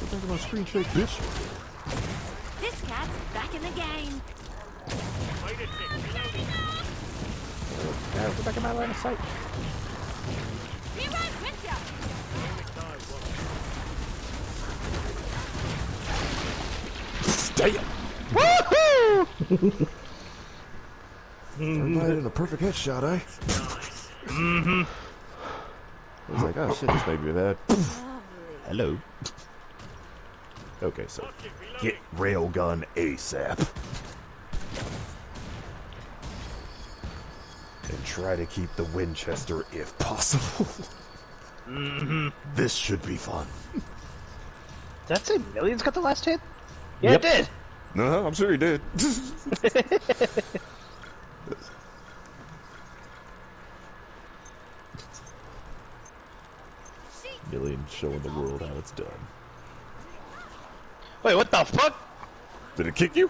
the back of my screen shake, bitch. This cat's back in the game. Get back in my line of sight. Be right with ya. Damn! Woohoo! Everybody in a perfect headshot, eh? Mm-hmm. I was like, oh shit, this may be bad. Hello. Okay, so get railgun ASAP. And try to keep the Winchester if possible. Mm-hmm. This should be fun. Did that say Millions got the last hit? Yeah, Yep. it did. No, I'm sure he did. Million showing the world how it's done. Wait, what the fuck? Did it kick you?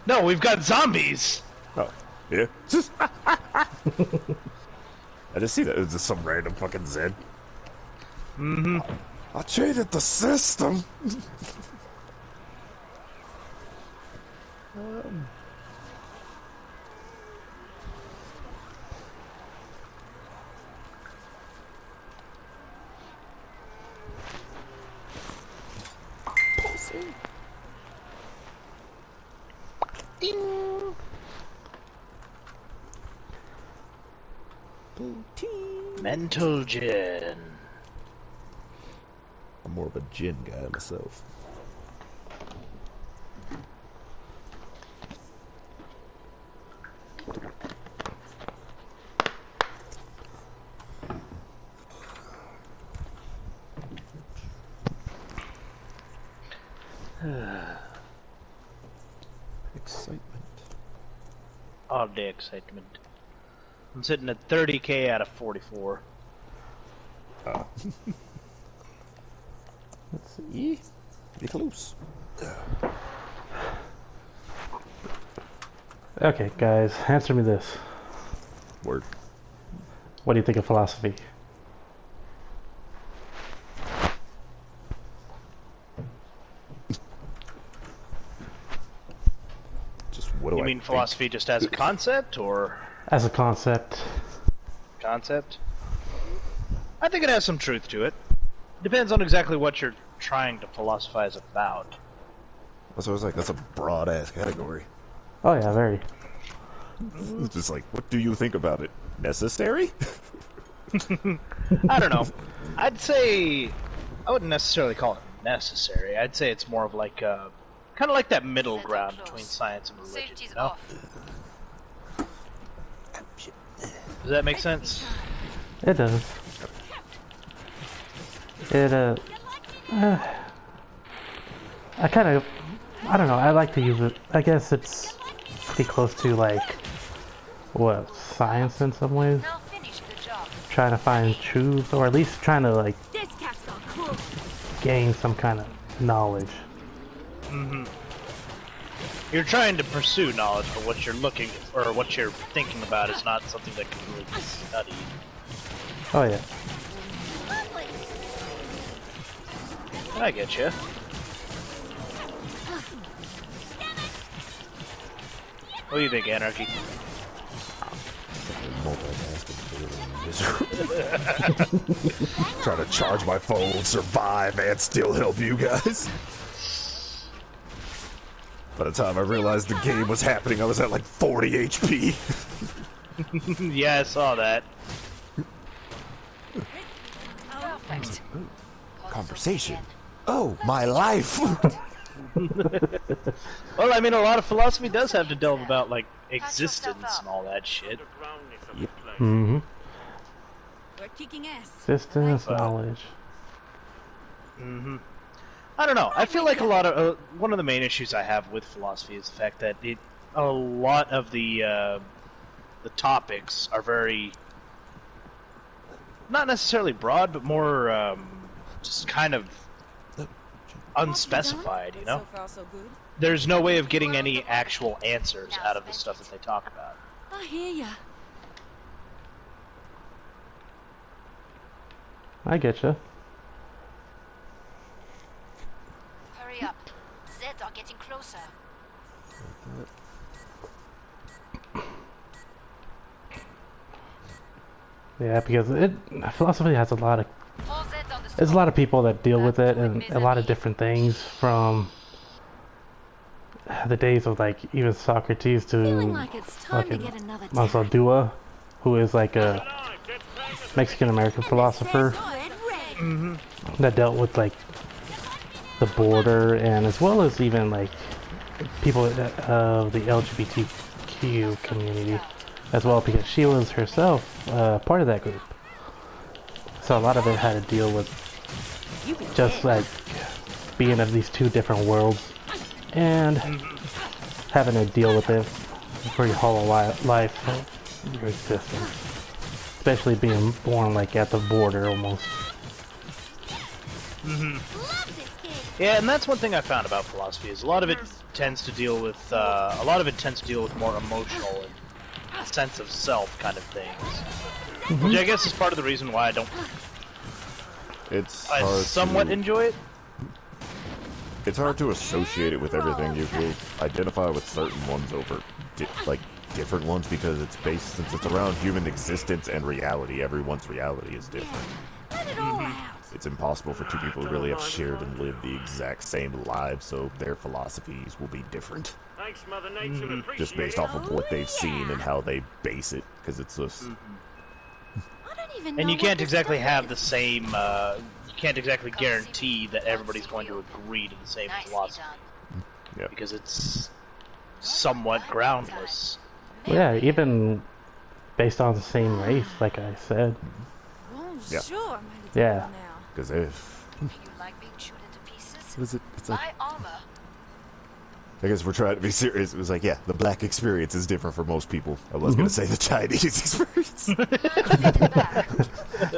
No, we've got zombies. Oh, yeah. I just see that it was just some random fucking Zed. Mm-hmm. I cheated the system. Pulsing. Ding. Mental gin. I'm more of a gin guy myself. Excitement. All day excitement. I'm sitting at 30k out of 44. Let's see. Be close. Okay, guys, answer me this. Word. What do you think of philosophy? Just what do You I mean think? philosophy just as a concept, or As a concept, concept? I think it has some truth to it. Depends on exactly what you're trying to philosophize about. That's what I was like. That's a broad ass category. oh yeah, very. It's just like, what do you think about it? Necessary? I don't know. I'd say I wouldn't necessarily call it necessary. I'd say it's more of like kind of like that middle ground between science and religion. Safety's You know? off. Does that make sense? It does. It I kind of, I don't know. I like to use it. I guess it's pretty close to like what science in some ways. Now finish the job. Trying to find truth, or at least trying to like This cat's got cool. gain some kind of knowledge. Mm-hmm. You're trying to pursue knowledge, but what you're looking or what you're thinking about is not something that can really be studied. Oh yeah. Lovely. I get you. What do you think, Anarchy? Trying to charge my phone, survive, and still help you guys. By the time I realized the game was happening, I was at like 40 HP. Yeah, I saw that. Perfect. Conversation. Oh, my life. Well, I mean, a lot of philosophy does have to delve about, like, existence and all that shit. Mm-hmm. We're kicking ass. Existence, knowledge. Mm-hmm. I don't know. I feel like a lot of one of the main issues I have with philosophy is the fact that a lot of the topics are very not necessarily broad, but more just kind of unspecified. You know, So far, so good. there's no way of getting any actual answers out of the stuff that they talk about. I hear ya. I get you. Hurry up. Zeds are getting closer. Yeah, because philosophy has a lot of All Zeds on the there's a lot of people that deal with it and a lot of different things from the days of like even Socrates to Feeling like it's time to fucking get another Mazaldua, who is like a Mexican American philosopher that dealt with like the border and as well as even like people of the LGBTQ community as well, because she was herself part of that group. So a lot of it had to deal with just like being of these two different worlds and having to deal with it for your whole life of your existence. Especially being born like at the border almost. Love this game. Yeah, and that's one thing I found about philosophy is a lot of it tends to deal with more emotional and sense of self kind of things, which I guess is part of the reason why It's I hard somewhat to, enjoy it. It's hard to associate it with everything. You will identify with certain ones over different ones because it's based, since it's around human existence and reality. Everyone's reality is different. Let it all out. It's impossible for two people to really have shared and lived the exact same lives, so their philosophies will be different. Thanks, Mother Nature. Just based off of what they've seen and how they base it, because it's just... I don't even know And you what can't this exactly stuff have is. the same. You can't exactly guarantee that everybody's going to agree to the same Nicely philosophy done. Yeah. because it's somewhat groundless. Yeah, even based on the same race, like I said. Yeah. Bonjour, my little Yeah. girl now. Because if... You like being chewed into pieces? What is it? It's like... My armor. I guess we're trying to be serious. It was like, yeah, the black experience is different for most people. I was going to say the Chinese experience.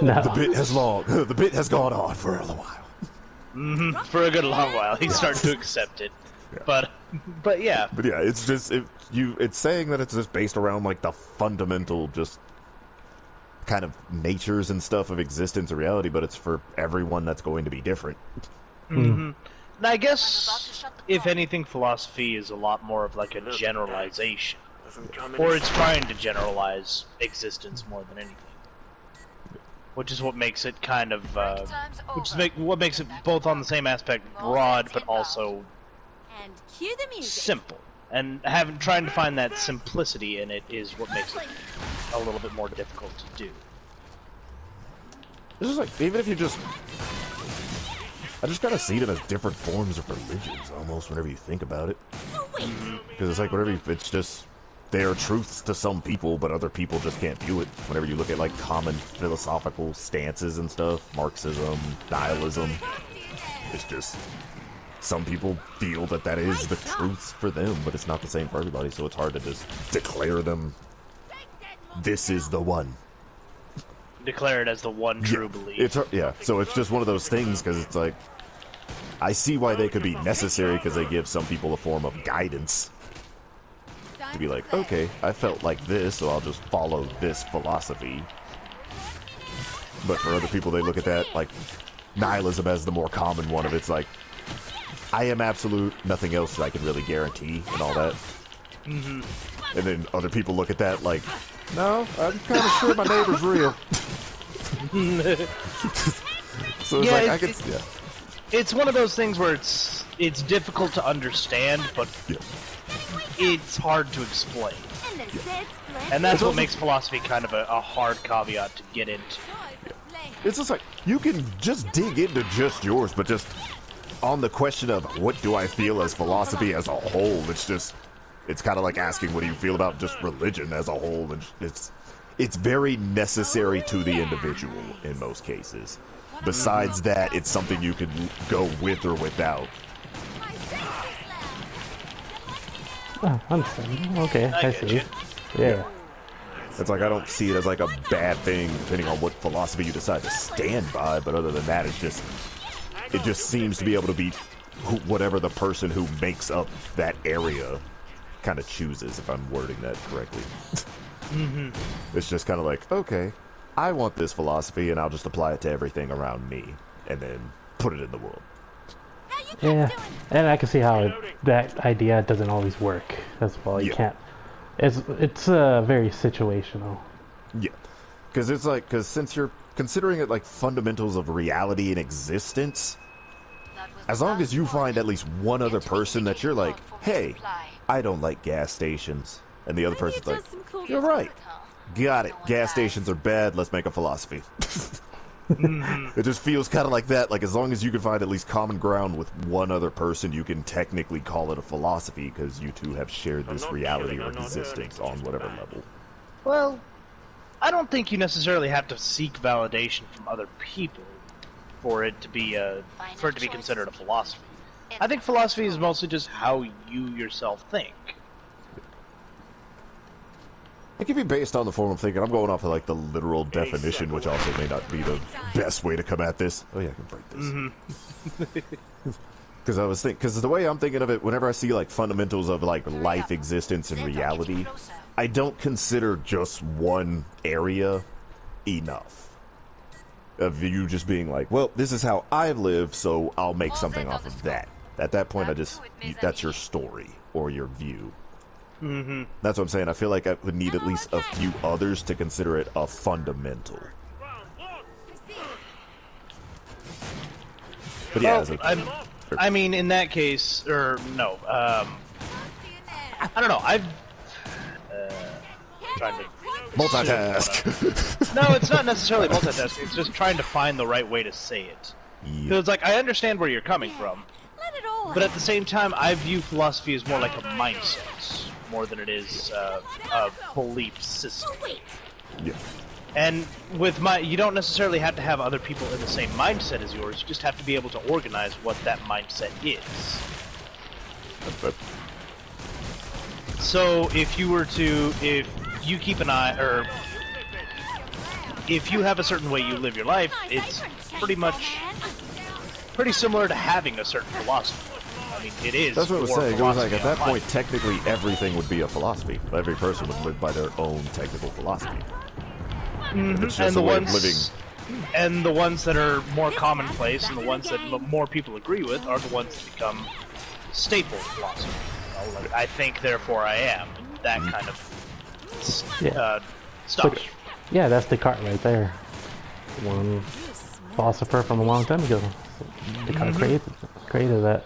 No. The bit has gone on for a while. For a good long while, he's starting to accept it. Yeah. But yeah, But yeah, it's just it's saying that it's just based around like the fundamental just kind of natures and stuff of existence or reality, but it's for everyone that's going to be different. and I I'm about guess to shut the if door. anything, philosophy is a lot more of like a generalization, Doesn't come in or it's trying to generalize existence more than anything, which is what makes it kind of what makes it both on the same aspect broad, but also And cue the music. simple. And trying to find that simplicity in it is what makes it a little bit more difficult to do. It's just like, even if you just... I just kind of see them as different forms of religions, almost, whenever you think about it. Sweet. Because it's like, it's just... They are truths to some people, but other people just can't view it. Whenever you look at, like, common philosophical stances and stuff, Marxism, nihilism, it's just... Some people feel that that is the truth for them, but it's not the same for everybody, so it's hard to just declare them, this is the one. Declare it as the one true belief. It's yeah, so it's just one of those things, because it's like, I see why they could be necessary, because they give some people a form of guidance. To be like, okay, I felt like this, so I'll just follow this philosophy. But for other people, they look at that, like, nihilism as the more common one of it's like, I am absolute, nothing else I can really guarantee, and all that. And then other people look at that like, no, I'm kind of sure my neighbor's real. So it's Yeah, like, I could, yeah. It's one of those things where it's difficult to understand, but Yeah. it's hard to explain. And the Zeds blend And that's It's what also- makes philosophy kind of a hard caveat to get into. It's just like, you can just dig into just yours, but just on the question of what do I feel as philosophy as a whole, it's kind of like asking what do you feel about just religion as a whole, and it's very necessary to the individual in most cases. Besides that, it's something you can go with or without. Oh, understand. Okay, I I get see. you. Yeah. It's like, I don't see it as like a bad thing depending on what philosophy you decide to stand by, but other than that, it just seems to be able to be whatever the person who makes up that area kind of chooses, if I'm wording that correctly. It's just kind of like, okay, I want this philosophy and I'll just apply it to everything around me and then put it in the world. How you Yeah, and I can see how that idea doesn't always work as well. You Yeah. can't. It's very situational. Yeah, because since you're considering it like fundamentals of reality and existence, as long as you find at least one other person that you're like, hey, I don't like gas stations, and the other person's like, you're right, got it, gas stations are bad, let's make a philosophy. It just feels kind of like that. Like, as long as you can find at least common ground with one other person, you can technically call it a philosophy because you two have shared this reality or existence on whatever level. Well, I don't think you necessarily have to seek validation from other people for it to be considered a philosophy. I think philosophy is mostly just how you yourself think. It can be based on the form of thinking. I'm going off of like the literal definition, which also may not be the best way to come at this. Oh yeah, I can break this. Because the way I'm thinking of it, whenever I see like fundamentals of like life, existence, and reality, I don't consider just one area enough. Of you just being like, well, this is how I live, so I'll make something off of that. At that point, that's your story or your view. Mm-hmm. That's what I'm saying. I feel like I would need at least a few others to consider it a fundamental. But yeah, as a, I mean, in that case, or no, I don't know. I've trying to multitask. No, it's not necessarily multitasking. It's just trying to find the right way to say it. Yeah. Because, like, I understand where you're coming from, Let it all but at the same time, I view philosophy as more like a mindset, more than it is a belief system. wait. Yeah. And with you don't necessarily have to have other people in the same mindset as yours. You just have to be able to organize what that mindset is. But So if you keep an eye, or if you have a certain way you live your life, it's pretty similar to having a certain philosophy. I mean, it is. that's what I was your saying. It was like philosophy at that on point, life. technically everything would be a philosophy. Every person would live by their own technical philosophy. It's just and a the way of ones, living. and the ones that are more commonplace, and the ones that more people agree with, are the ones that become staple philosophy. You know, like, I think, therefore I am. That kind of Yeah. stuff. But, yeah, that's Descartes right there. One philosopher from a long time ago. Descartes created that.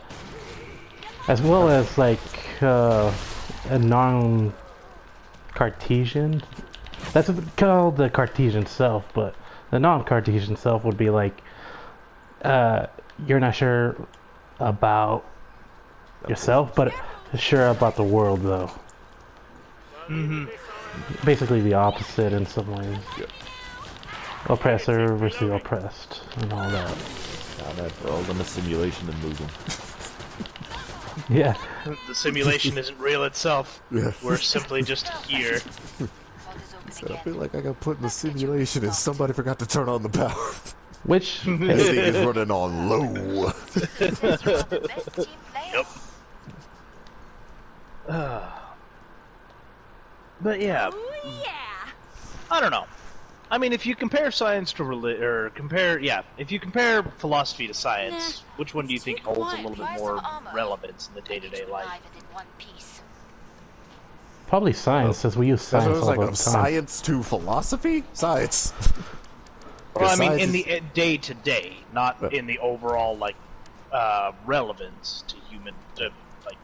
As well as like a non-Cartesian. That's called the Cartesian self, but the non-Cartesian self would be like you're not sure about yourself, but sure about the world though. Basically the opposite in some ways. Yep. Oppressor versus the oppressed and all that. We're all in a simulation and losing. Yeah. The simulation isn't real itself. Yeah. We're simply just here. So I feel like I got put in the simulation and somebody forgot to turn on the power. Which Everything is running on low. Yep. But yeah, Oh, yeah. I don't know. I mean, if you compare science to if you compare philosophy to science, which one do you think holds a little bit more relevance in the day-to-day life? probably science, since we use That's what I science was all like, the of time. science to philosophy? Science. Well, I mean, Science in is- the day-to-day, not in the overall relevance to human.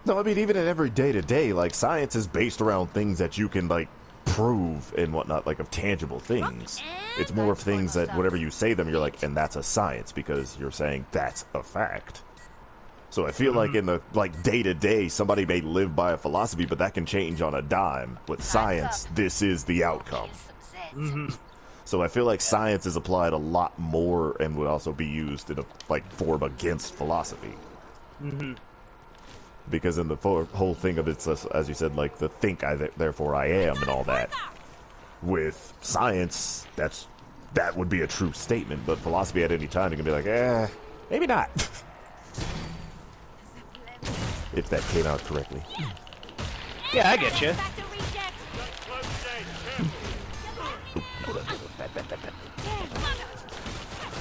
No, I mean, even in every day-to-day, like, science is based around things that you can, like, prove and whatnot, like, of tangible things. It's more of things that whenever you say them, you're like, and that's a science, because you're saying that's a fact. So I feel like in the, like, day-to-day, somebody may live by a philosophy, but that can change on a dime. With science, this is the outcome. So I feel like science is applied a lot more and would also be used in a, like, form against philosophy. Because in the whole thing of it's, as you said, like the think I therefore I am and all that. With science, that would be a true statement, but philosophy at any time you can be like, maybe not. If that came out correctly. Yeah, I get you. Back to reject.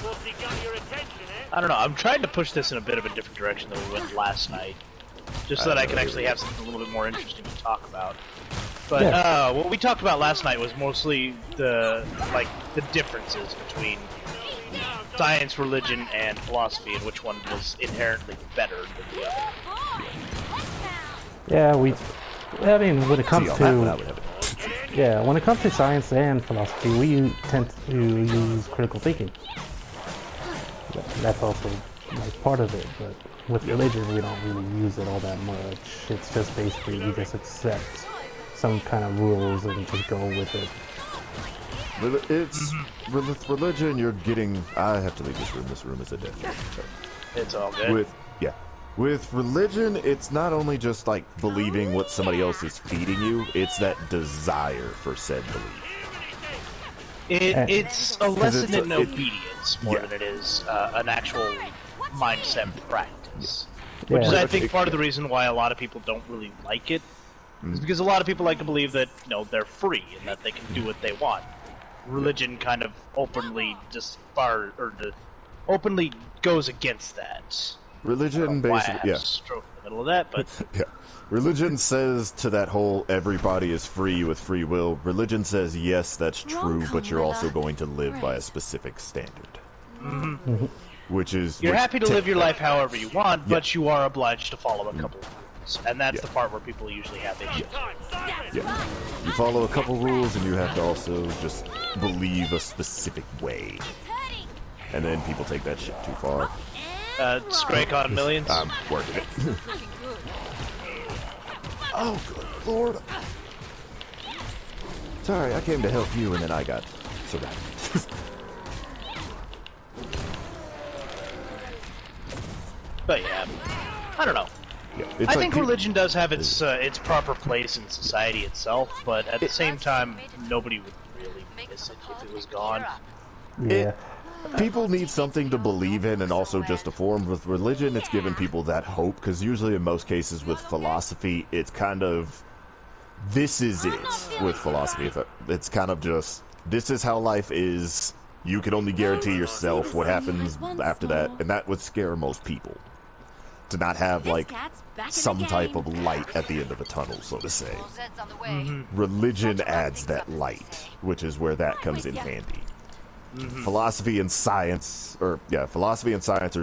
What's he got your attention, eh? I don't know. I'm trying to push this in a bit of a different direction than we went last night, just so that I can actually have something a little bit more interesting to talk about. But Yeah. what we talked about last night was mostly the differences between science, religion, and philosophy, and which one was inherently better than the other. Yeah, I mean, when it comes See, on that one, I to would have it. yeah, when it comes to science and philosophy, we tend to use critical thinking. That's also like part of it, but with religion, we don't really use it all that much. It's just basically we just accept some kind of rules and just go with it. It's with religion. You're getting. I have to leave this room. This room is a death trap. Sorry. It's all good. With religion, it's not only just like believing what somebody else is feeding you. It's that desire for said belief. It's a lesson it's a- in it- obedience more yeah. than it is an actual mindset practice. Yeah. Which is, I think, part of the reason why a lot of people don't really like it. Is because a lot of people like to believe that, you know, they're free and that they can do what they want. Religion kind of openly openly goes against that. Religion, Why I basically, have yeah. a stroke in the middle of that, but Yeah. Religion says to that whole everybody is free with free will. Religion says yes, that's true, but you're also going to live by a specific standard. Which is you're which happy to live your life however you want, Yeah. but you are obliged to follow a couple of rules. And that's Yeah. the part where people usually have issues. Yeah. You follow a couple rules and you have to also just believe a specific way. And then people take that shit too far. Scrake on millions? I'm working it. Oh, good lord. Sorry, I came to help you and then I got surrounded. But yeah, I don't know. Yeah, it's I like think people- religion does have its proper place in society itself, but at the same time, nobody would really miss it if it was gone. Yeah. People need something to believe in and also just a form. With religion, it's giving people that hope, because usually in most cases with philosophy, it's kind of, this is it with philosophy. It's kind of just, this is how life is. You can only guarantee yourself what happens after that, and that would scare most people. To not have, like, some type of light at the end of a tunnel, so to say. Religion adds that light, which is where that comes in handy. Philosophy and science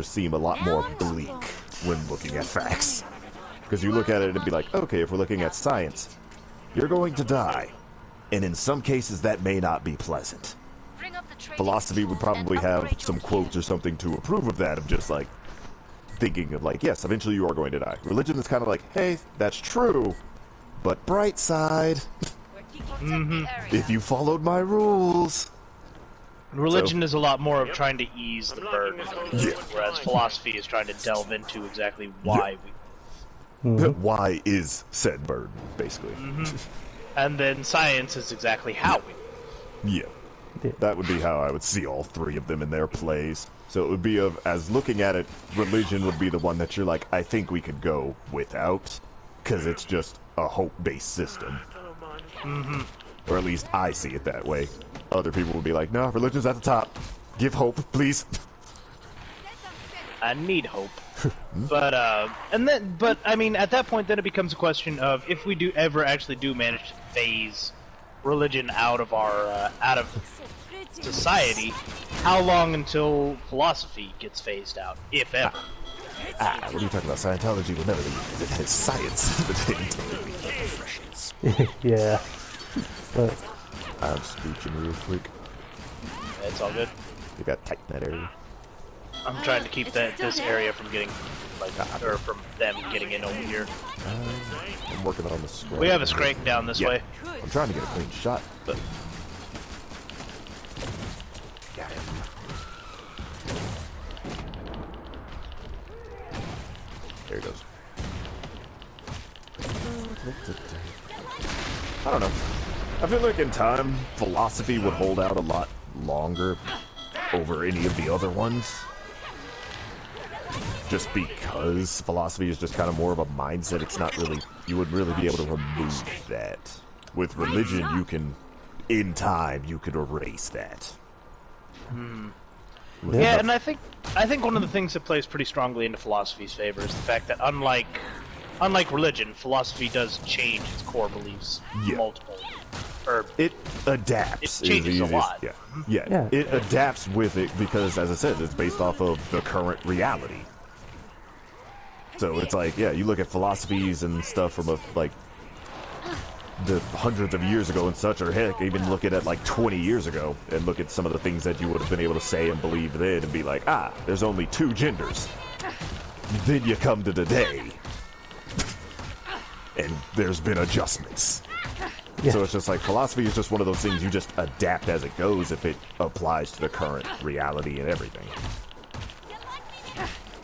seem a lot more bleak when looking at facts. Because you look at it and be like, okay, if we're looking at science, you're going to die. And in some cases, that may not be pleasant. Philosophy would probably have some quotes or something to approve of that, of just like, thinking of like, yes, eventually you are going to die. Religion is kind of like, hey, that's true, but bright side, if you followed my rules. Religion is a lot more of trying to ease the burden, Yeah. whereas philosophy is trying to delve into exactly why we. Why is said burden, basically. And then science is exactly how we. Yeah. That would be how I would see all three of them in their plays. So it would be as looking at it, religion would be the one that you're like, I think we could go without, because it's just a hope-based system. Or at least I see it that way. Other people would be like, no, religion's at the top. Give hope, please. I need hope. But I mean, at that point, then it becomes a question of if we do ever actually do manage to phase religion out of our out of society, how long until philosophy gets phased out, if ever? What are you talking about? Scientology will never leave. It has science. Yeah. But I'm scooching real quick. It's all good. You got tight in that area. I'm trying to keep this area from getting or from them getting in over here. I'm working on the screen. We have a scrake down this way. I'm trying to get a clean shot, but got him. There he goes. I don't know. I feel like in time, philosophy would hold out a lot longer over any of the other ones. Just because philosophy is just kind of more of a mindset. It's not really, you wouldn't really be able to remove that. With religion, you can, in time, you could erase that. Yeah, and I think one of the things that plays pretty strongly into philosophy's favor is the fact that unlike religion, philosophy does change its core beliefs Yeah. multiple. Or It adapts. It changes is the a easiest- lot. Yeah. Yeah. Yeah. It adapts with it because, as I said, it's based off of the current reality. So it's like, yeah, you look at philosophies and stuff from like the hundreds of years ago and such, or heck, even look at it like 20 years ago and look at some of the things that you would have been able to say and believe then and be like, ah, there's only 2 genders. Then you come to today, and there's been adjustments. Yeah. So it's just like philosophy is just one of those things you just adapt as it goes if it applies to the current reality and everything.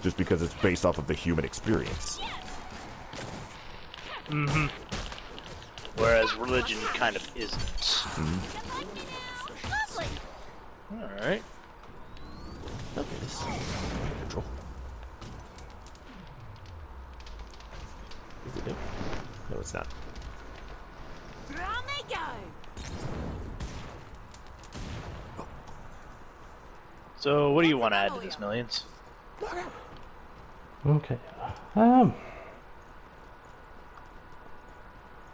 Just because it's based off of the human experience. whereas religion kind of isn't. All right. Okay, this is control. Is it new? No, it's not. On they go. So, what do you want to add to this, Millions? Okay. I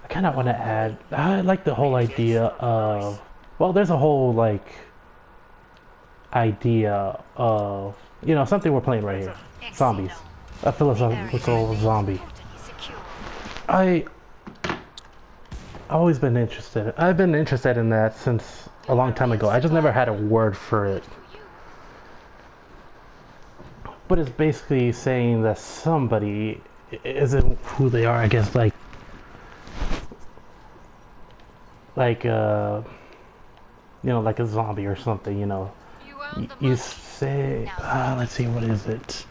kind of want to add. I like the whole idea of. Well, there's a whole like idea of something we're playing right here. Zombies. A philosophical zombie. I've always been interested. I've been interested in that since a long time ago. I just never had a word for it. But it's basically saying that somebody isn't who they are, I guess, like like a zombie or something, You say, let's see, what is it?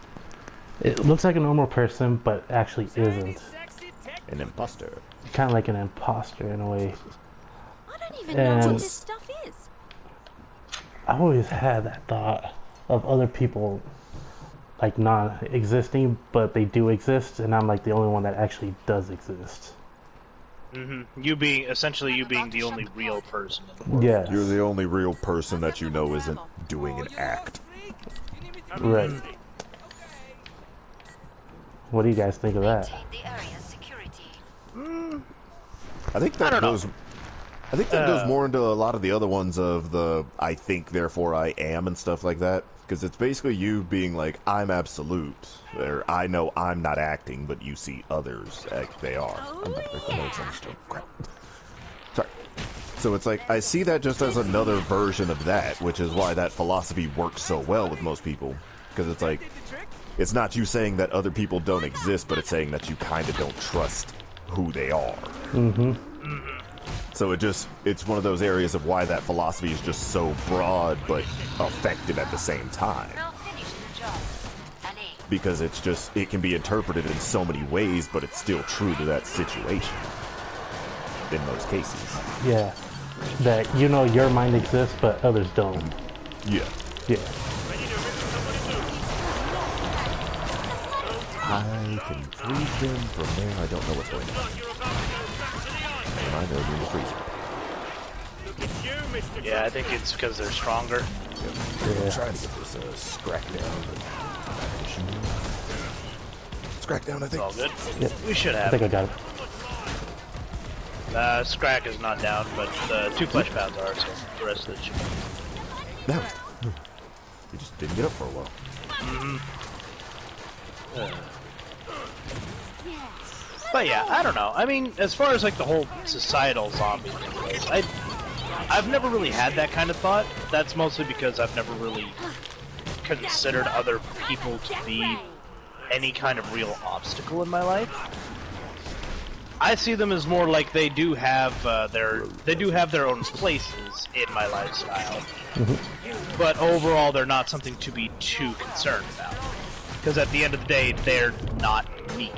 It looks like a normal person, but actually isn't. An imposter. Kind of like an imposter in a way. I don't even know And- what this stuff is. I've always had that thought of other people like non-existing, but they do exist, and I'm like the only one that actually does exist. You being the only real person in the world. Yes. You're the only real person that you know isn't doing an act. Right. What do you guys think of that? I think that don't know. goes. I think that goes more into a lot of the other ones of the "I think, therefore I am" and stuff like that. Because it's basically you being like, "I'm absolute," or "I know I'm not acting, but you see others act they are." I'm about to break the notes on this joke. Crap. Sorry. So it's like I see that just as another version of that, which is why that philosophy works so well with most people. Because it's like, it's not you saying that other people don't exist, but it's saying that you kind of don't trust who they are. So it's one of those areas of why that philosophy is just so broad but effective at the same time. Because it can be interpreted in so many ways, but it's still true to that situation. In most cases. Yeah. That your mind exists, but others don't. Yeah. Yeah. I can freeze them from there. I don't know what's going on. Never mind, they're in the freezer. Yeah, I think it's because they're stronger. I'm trying to get this scrack down. Scrack down, I It's think. all good. Yep. We should I have think I it. got it. Scrack is not down, but 2 flesh pounds are, so the rest of it should be. Now, you just didn't get up for a while. But yeah, I don't know. I mean, as far as like the whole societal zombie thing goes, I've never really had that kind of thought. That's mostly because I've never really considered other people to be any kind of real obstacle in my life. I see them as more like they do have their own places in my lifestyle. But overall, they're not something to be too concerned about. Because at the end of the day, they're not me.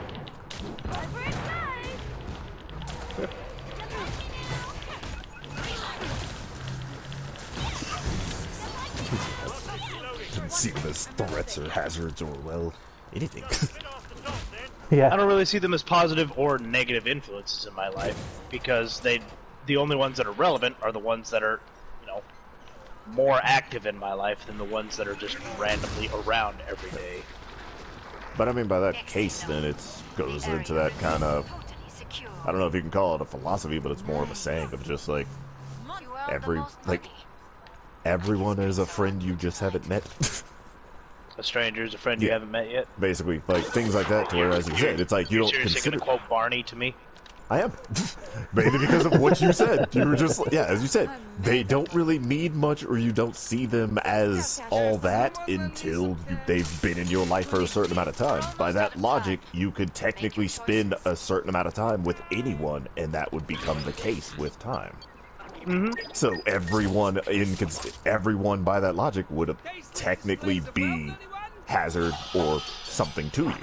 Didn't see them as threats or hazards or, well, anything. I Yeah. don't really see them as positive or negative influences in my life because the only ones that are relevant are the ones that are, more active in my life than the ones that are just randomly around every day. But I mean, by that case, then it goes into that kind of, I don't know if you can call it a philosophy, but it's more of a saying of just like, everyone is a friend you just haven't met. A stranger is a friend you haven't met yet. Basically, like things like that, to where, as you said, it's like you don't Seriously consider. gonna quote Barney to me? I am. Mainly because of what you said. You were just, yeah, as you said, they don't really mean much, or you don't see them as all that until they've been in your life for a certain amount of time. By that logic, you could technically spend a certain amount of time with anyone, and that would become the case with time. So everyone by that logic would technically be Hazard or something to you.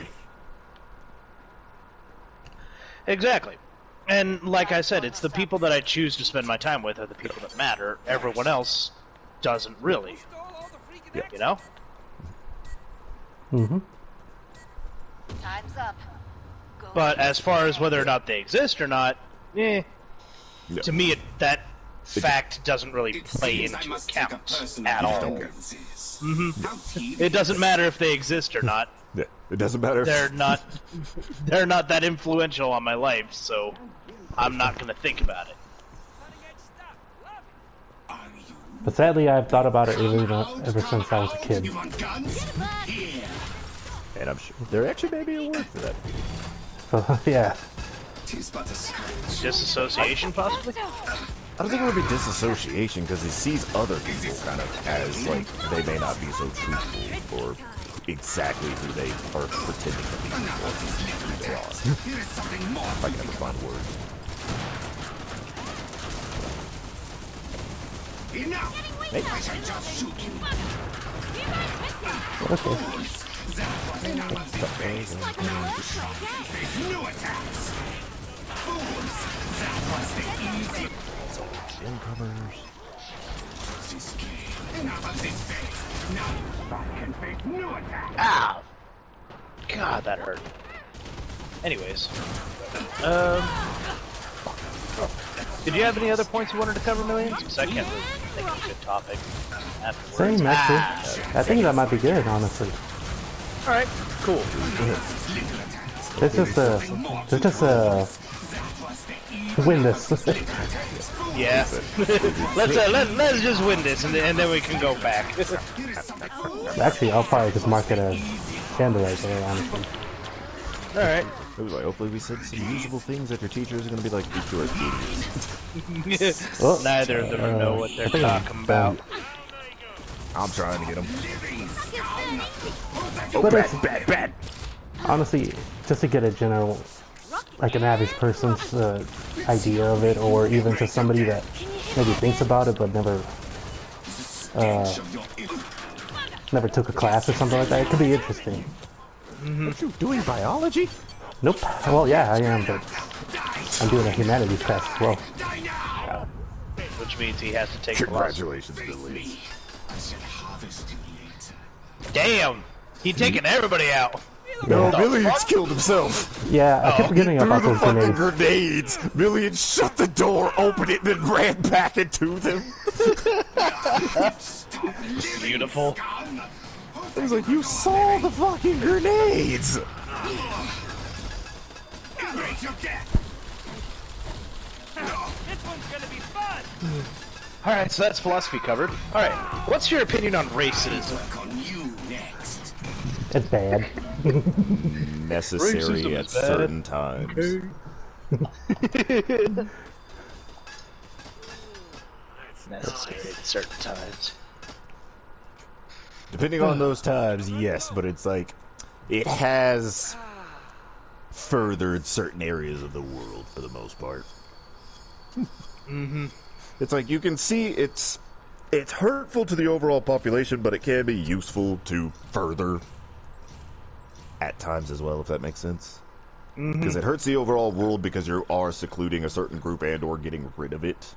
Exactly. And like I said, it's the people that I choose to spend my time with are the people that matter. Everyone else doesn't really. Yeah. You know? Mm-hmm. Time's up. Go But as far as whether or not they exist or not, Yeah. to me that fact doesn't really play into account at all. It doesn't matter if they exist or not. Yeah. It doesn't matter. They're not that influential on my life, so I'm not gonna think about it. But sadly, I've thought about it ever since I was a kid. And I'm sure there actually may be a word for that. So, yeah. Disassociation, possibly? I don't think it would be disassociation, because he sees other people kind of as, like, they may not be so truthful or exactly who they are pretending to be or who they are. If I can ever find words. Hey. Incomers. Ow! God, that hurt. Anyways. Did you have any other points you wanted to cover, Millions? Because I can't really think of a good topic afterwards. Same, actually. I think that might be good, honestly. Alright, cool. Let's just win this. Yeah. let's just win this, and then we can go back. Actually, I'll probably just mark it as candle right there, honestly. Alright. It was like, hopefully we said some usable things that your teachers are going to be like, you two are idiots. Oh, Neither of them know what they're talking about. I'm trying to get them. But bad. Honestly, just to get a general, like an average person's idea of it, or even to somebody that maybe thinks about it but never took a class or something like that, it could be interesting. What you doing, biology? Nope. Well, yeah, I am, but I'm doing a humanities class as well. Which means he has to take Congratulations, Billy. Damn! He taking everybody out! No, Millions killed himself. Yeah, I kept forgetting about Threw the those fucking grenades. grenades. Millions shut the door, opened it, then ran back into them. Beautiful. It was like, you saw the fucking grenades. Alright, so that's philosophy covered. Alright, what's your opinion on racism? It's bad. Necessary Racism at is bad. certain times. Necessary at certain times. Depending on those times, yes, but it's like, it has furthered certain areas of the world for the most part. It's like, you can see it's hurtful to the overall population, but it can be useful to further at times as well, if that makes sense. Because it hurts the overall world because you are secluding a certain group and or getting rid of it.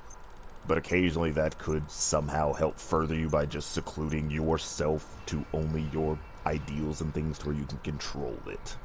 But occasionally that could somehow help further you by just secluding yourself to only your ideals and things to where you can control it.